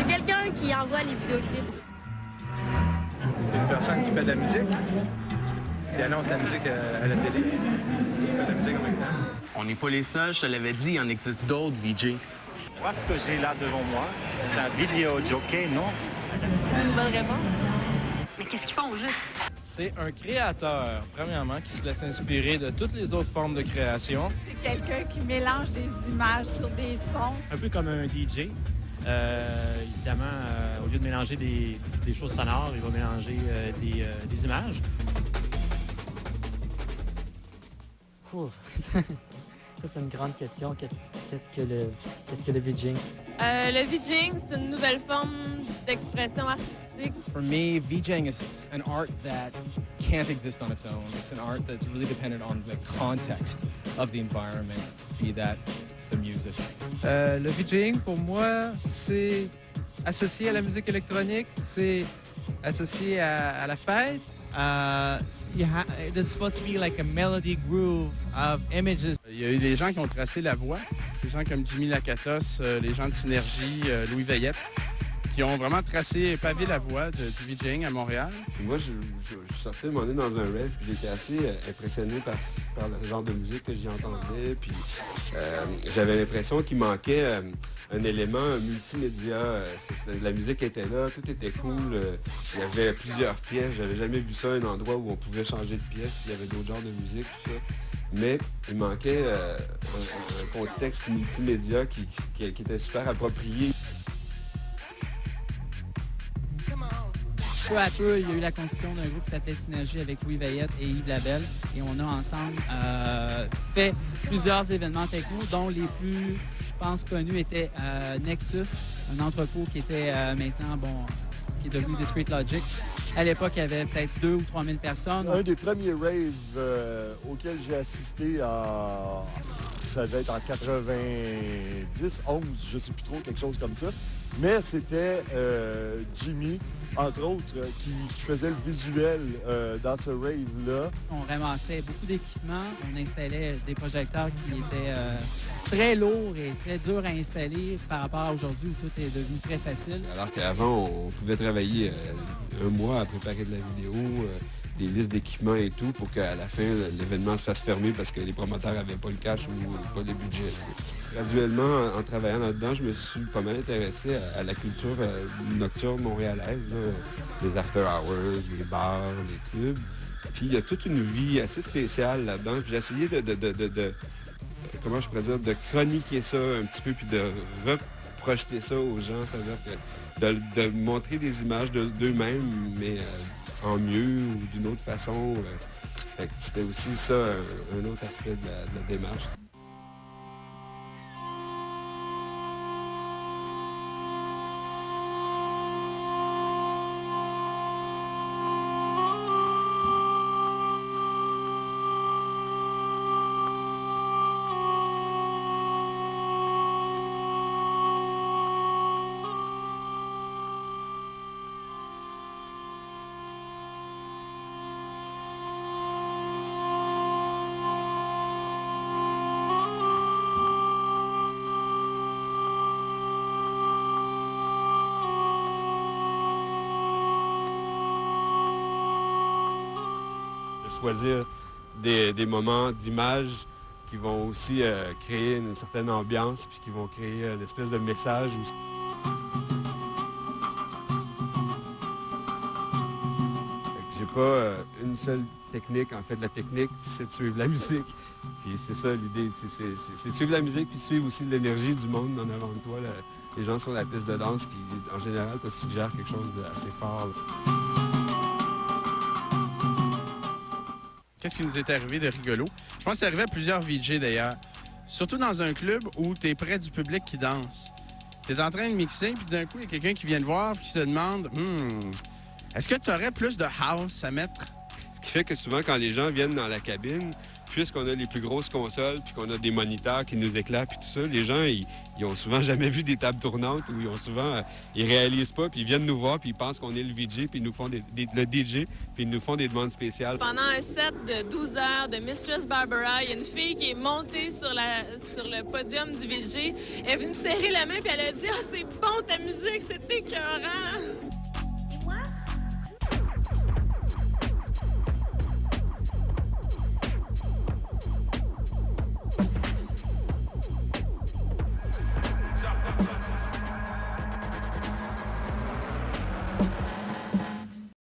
C'est quelqu'un qui envoie les vidéoclips. C'est une personne qui fait de la musique, qui annonce la musique à la télé, qui fait de la musique en même temps. On n'est pas les seuls, je te l'avais dit, il en existe d'autres, VJ. Moi, ce que j'ai là devant moi, c'est un vidéo jockey, non? C'est une bonne réponse. Mais qu'est-ce qu'ils font au juste? C'est un créateur, premièrement, qui se laisse inspirer de toutes les autres formes de création. C'est quelqu'un qui mélange des images sur des sons. Un peu comme un DJ. Évidemment, au lieu de mélanger des choses sonores, il va mélanger des images. Ouh. Ça, c'est une grande question. Qu'est-ce que le VJing? Le VJing, c'est une nouvelle forme d'expression artistique. For me, VJing is an art that can't exist on its own. It's an art that's really dependent on the context of the environment, be that the music. Le VJing, pour moi, c'est associé à la musique électronique, c'est associé à la fête. There's supposed to be like a melody groove of images. Il y a eu des gens qui ont tracé la voie, des gens comme Jimmy Lakatos, les gens de Synergie, Louis Veillette, qui ont vraiment tracé, pavé la voie du VJing à Montréal. Puis moi, je suis sorti un moment donné dans un rave, puis j'étais assez impressionné par le genre de musique que j'y entendais. Puis j'avais l'impression qu'il manquait un élément multimédia. La musique était là, tout était cool. Il y avait plusieurs pièces. J'avais jamais vu ça, un endroit où on pouvait changer de pièce, puis il y avait d'autres genres de musique, tout ça. Mais il manquait un contexte multimédia qui était super approprié. Peu à peu, il y a eu la constitution d'un groupe qui s'appelait Synergie avec Louis Veillette et Yves Labelle. Et on a ensemble fait plusieurs événements techno, dont les plus, je pense, connus étaient Nexus, un entrepôt qui était maintenant, qui est devenu Discrete Logic. À l'époque, il y avait peut-être 2 ou 3 000 personnes. Un des premiers raves auxquels j'ai assisté, ça devait être en 90, 11, je ne sais plus trop, quelque chose comme ça. Mais c'était Jimmy, entre autres, qui faisait le visuel dans ce rave-là. On ramassait beaucoup d'équipements, on installait des projecteurs qui étaient très lourds et très durs à installer par rapport à aujourd'hui où tout est devenu très facile. Alors qu'avant, on pouvait travailler un mois à préparer de la vidéo, des listes d'équipements et tout, pour qu'à la fin, l'événement se fasse fermer parce que les promoteurs n'avaient pas le cash ou pas le budget. Graduellement, en travaillant là-dedans, je me suis pas mal intéressé à la culture nocturne montréalaise, là, les after-hours, les bars, les clubs. Puis il y a toute une vie assez spéciale là-dedans. J'ai essayé de comment je pourrais dire, de chroniquer ça un petit peu, puis de reprojeter ça aux gens, c'est-à-dire que de montrer des images d'eux-mêmes, mais en mieux ou d'une autre façon. C'était aussi ça, un autre aspect de la démarche. Choisir des moments d'image qui vont aussi créer une certaine ambiance, puis qui vont créer une espèce de message. J'ai pas une seule technique. En fait, la technique, c'est de suivre la musique. Puis c'est ça l'idée, c'est de suivre la musique, puis suivre aussi l'énergie du monde en avant de toi. Les gens sur la piste de danse qui, en général, te suggèrent quelque chose d'assez fort. Qu'est-ce qui nous est arrivé de rigolo? Je pense que c'est arrivé à plusieurs VJ d'ailleurs. Surtout dans un club où tu es près du public qui danse. Tu es en train de mixer, puis d'un coup, il y a quelqu'un qui vient te voir et qui te demande est-ce que tu aurais plus de house à mettre? Ce qui fait que souvent, quand les gens viennent dans la cabine, puisqu'on a les plus grosses consoles, puis qu'on a des moniteurs qui nous éclairent, puis tout ça, les gens, ils ont souvent jamais vu des tables tournantes, ou ils réalisent pas, puis ils viennent nous voir, puis ils pensent qu'on est le VJ, puis ils nous font le DJ, puis ils nous font des demandes spéciales. Pendant un set de 12 heures de Mistress Barbara, il y a une fille qui est montée sur le podium du VJ. Elle est venue me serrer la main, puis elle a dit « Ah, c'est bon ta musique, c'est écœurant! »